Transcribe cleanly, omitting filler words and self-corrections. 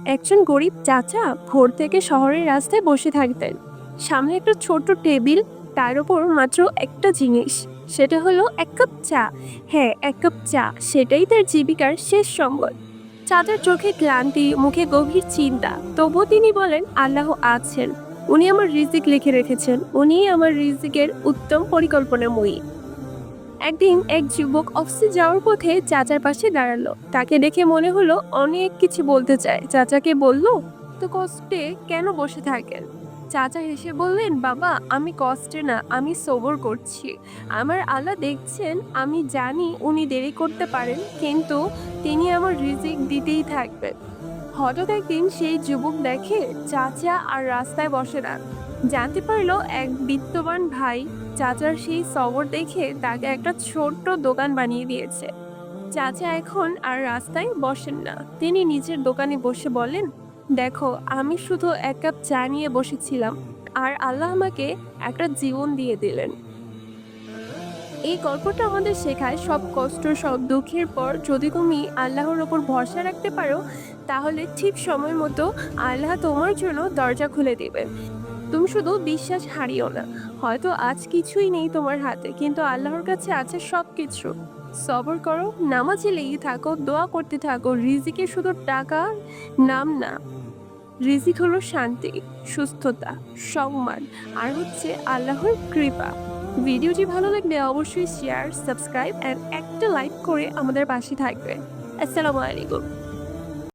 একজন গরিব চাচা ভোর থেকে শহরের রাস্তায় বসে থাকতেন। সামনে একটা ছোট্ট টেবিল, তার উপর মাত্র একটা জিনিস, সেটা হলো এক কাপ চা। হ্যাঁ, এক কাপ চা, সেটাই তার জীবিকার শেষ সম্বল। চাচার চোখে ক্লান্তি, মুখে গভীর চিন্তা, তবুও তিনি বলেন আল্লাহ আছেন। উনি আমার রিজিক লিখে রেখেছেন, উনি আমার রিজিকের উত্তম পরিকল্পনাময়ী। একদিন এক যুবক অফিসে যাওয়ার পথে চাচার পাশে দাঁড়ালো। তাকে দেখে মনে হলো অনেক কিছু বলতে চায়। চাচাকে বলল, তো কষ্টে কেন বসে থাকেন? চাচা হেসে বললেন, বাবা, আমি কষ্টে না, আমি সবর করছি। আমার আল্লাহ দেখছেন, আমি জানি উনি দেরি করতে পারেন, কিন্তু তিনি আমার রিজিক দিতেই থাকবেন। হঠাৎ একদিন সেই যুবক দেখে চাচা আর রাস্তায় বসে না। জানতে পারলো এক বিত্তবান ভাই চাচার সেই সবর দেখে তাকে একটা ছোট্ট দোকান বানিয়ে দিয়েছে। চাচা এখন আর রাস্তায় বসেন না, তিনি নিজের দোকানে বসে বলেন, দেখো, আমি শুধু এক কাপ চা নিয়ে বসেছিলাম, আর আল্লাহ আমাকে একটা জীবন দিয়ে দিলেন। এই গল্পটা আমাদের শেখায়, সব কষ্ট, সব দুঃখের পর যদি তুমি আল্লাহর ওপর ভরসা রাখতে পারো, তাহলে ঠিক সময় মতো আল্লাহ তোমার জন্য দরজা খুলে দেবেন। তুমি শুধু বিশ্বাস হারিও না। হয়তো আজ কিছুই নেই তোমার হাতে, কিন্তু আল্লাহর কাছে আছে সব কিছু। সবর করো, নামাজে লেগে থাকো, দোয়া করতে থাকো। রিজিকে শুধু টাকা নাম না, রিজিক হলো শান্তি, সুস্থতা, সম্মান, আর হচ্ছে আল্লাহর কৃপা। ভিডিওটি ভালো লাগলে অবশ্যই শেয়ার, সাবস্ক্রাইব এন্ড একটা লাইক করে আমাদের পাশে থাকবে। আসসালামু আলাইকুম।